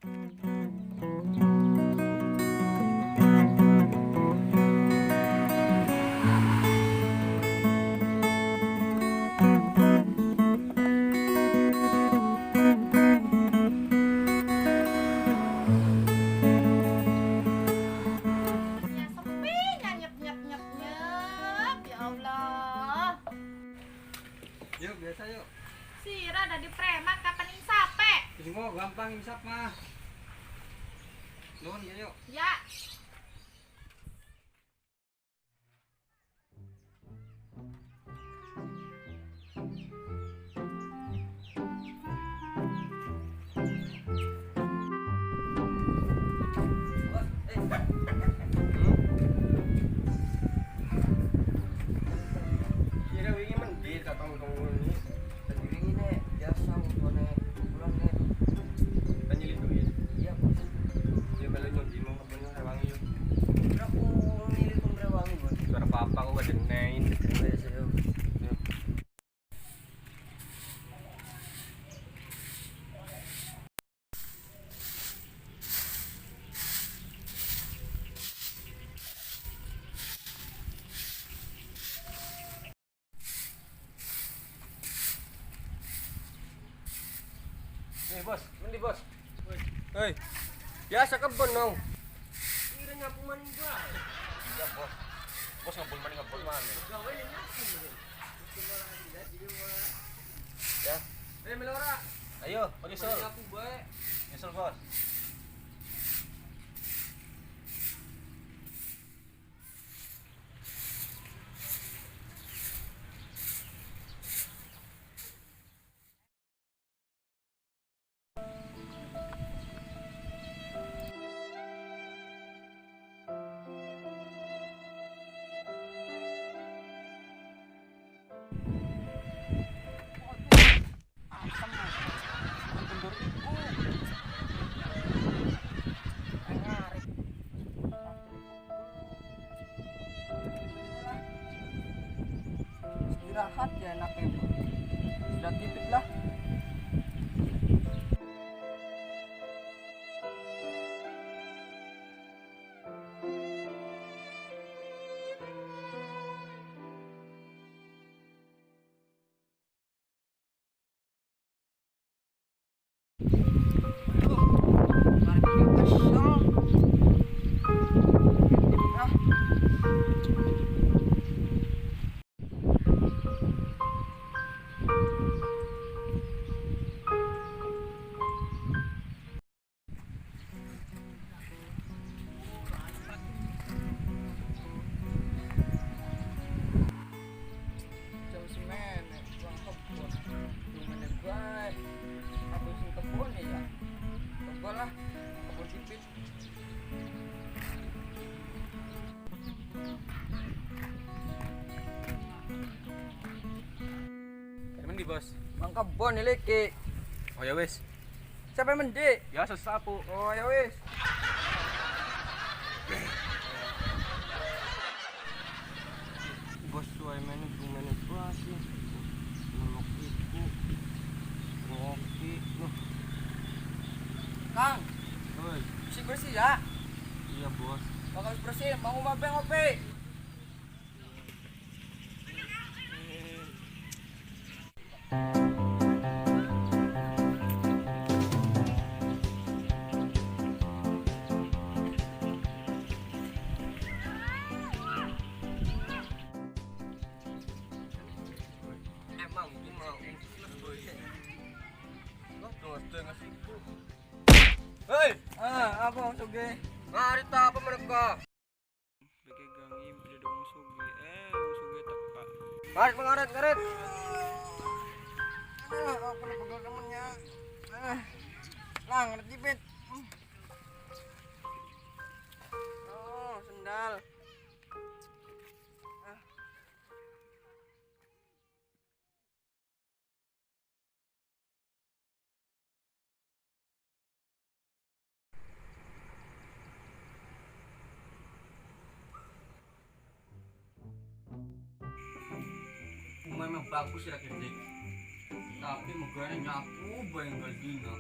Yuk, biasa yuk. Sira ada di preman kapan insape? Ini mau gampang insap mah. Nuhun ya yuk. Ya. Kira wingi mendit katong ini. Tadi wingi nek biasa untune pulang nek. Penyilih duit. Iya, Bos. Dia melu nyuci mau kebener rewangi yuk. Kira aku milih tong rewangi, Bos. Suara papa aku gak denein. Wes yuk. Yuk. Nih bos, mandi bos. Hei, biasa kebun dong. Kira nyapu maning bae. Iya bos. Bos ngabul maning ngabul mana? Gawe ini nyapu. Ya. Hei Melora. Ayo, nyusul. Nyapu bae. Nyusul bos. Istirahat ya enaknya, Bro. Sudah tipit lah. Jauh semen, buang kebun. Gimana baik? Habisin kebun ya. Coba lah, kebun tipit. Mandi bos. Bang kebun ini ki. Oh ya wes. Siapa yang mandi? Ya sesapu. Oh ya wis. Bos suai mana sih? Nolok ibu. Ngopi. Nuh. Kang, Oi. bersih ya. Iya bos. Bakal bersih, mau ngopi. Emang ini mau plus boy. Kok ngasih ibu. Hei, Apa suge? mari ta apa mereka? Bagi gangi beli dong suge suge teka Mari ngaret. Aku udah pegal temennya. Lang, ngejipit. Oh, sendal. Memang bagus ya Dik. Tapi megane nyapu bayang galdina.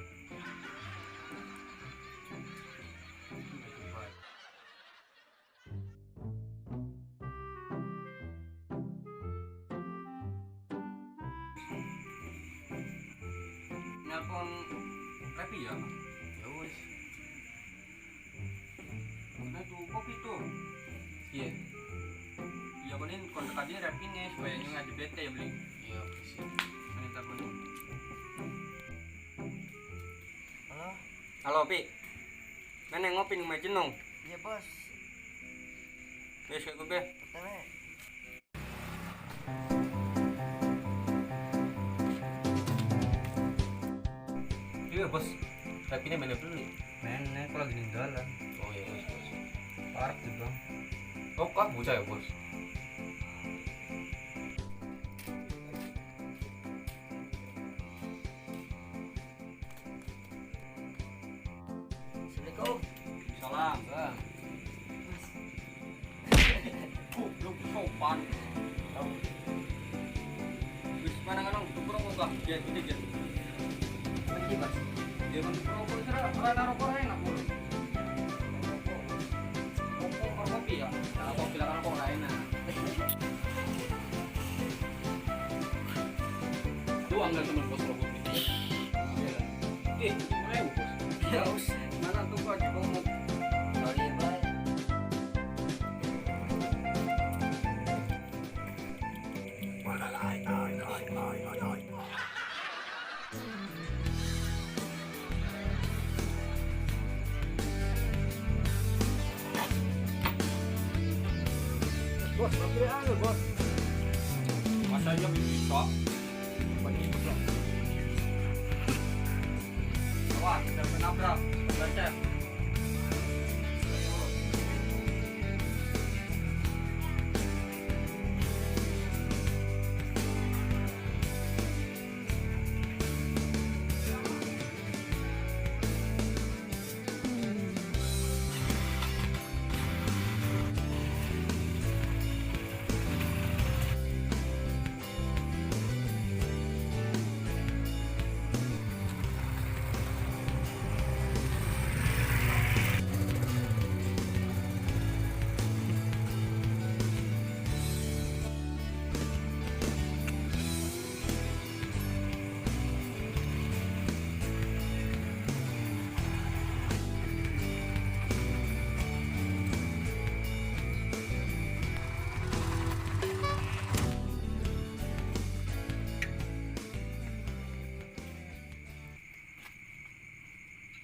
nelpon Repi ya? Ya wis. Nah tuh kopi tuh. Iya. Iya konin kon dekatnya Repi nih supaya nyung aja bete ya beli. Iya sih. Ini telepon. Halo. Halo Pi. Mana ngopi nih macam nong? Iya bos. Wis kayak gue. Teme. Iya bos. Repi nih mana beli? Nenek aku lagi di jalan. Oh iya bos. Park juga. Oh kak bocah ya bos. Assalamualaikum. Salam. Bang. Lu sopan. Wis mana nang tukur kok ya gede ya. Pergi bos. Ya bang rokok sira ora rokok enak bos. Rokok kopi ya. Kalau kopi lah rokok ora enak. Lu anggar temen bos rokok ini. Mulai bos. Ya us. Mana tuh kok di ngomong. Sorry bye. Bos, mobil anu bos. Masa aja bisa. Begitu bro. Wah, kita menabrak. Baca.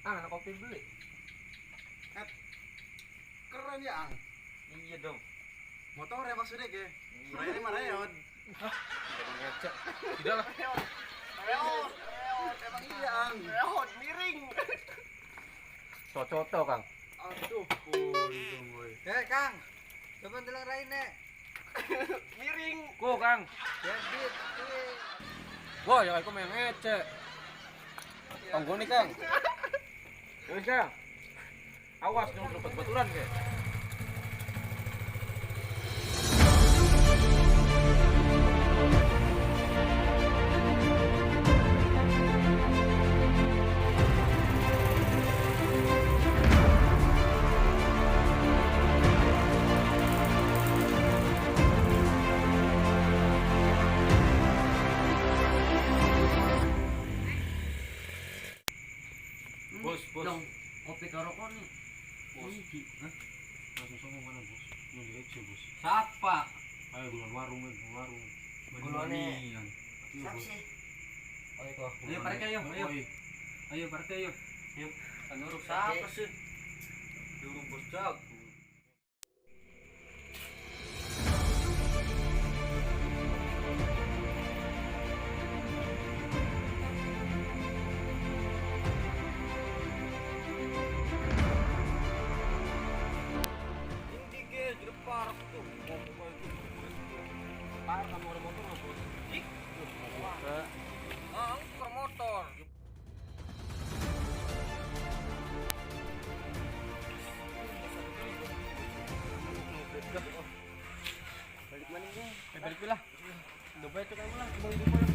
Anak kopi beli. Keren ya ang. Iya dong. Motor ya maksudnya ke. Ini mana ya? Tidak lah. Reot, emang iya ang. Reot miring. Cocoto Kang. Aduh, untung boy. Kang. Coba telang rain nek. Miring. Go Kang. Jadi Wah, yang aku main ngece. Tunggu nih Kang. Wis Kang. Awas dong dapat baturan ke. Bos. dong. Kopi karo nih. Bos. Hah? Langsung sama mana bos? Yang di Ece bos. Siapa? Ayo bulan warung. Gulone. Iya bos. sih? Ayo kok. Ayo parkir ayo. Ayo parkir ayo. Yuk. Kanuruk siapa sih? Durung bos jago. Motor. Balik mana? Balik lah. Udah baik tuh kan lah.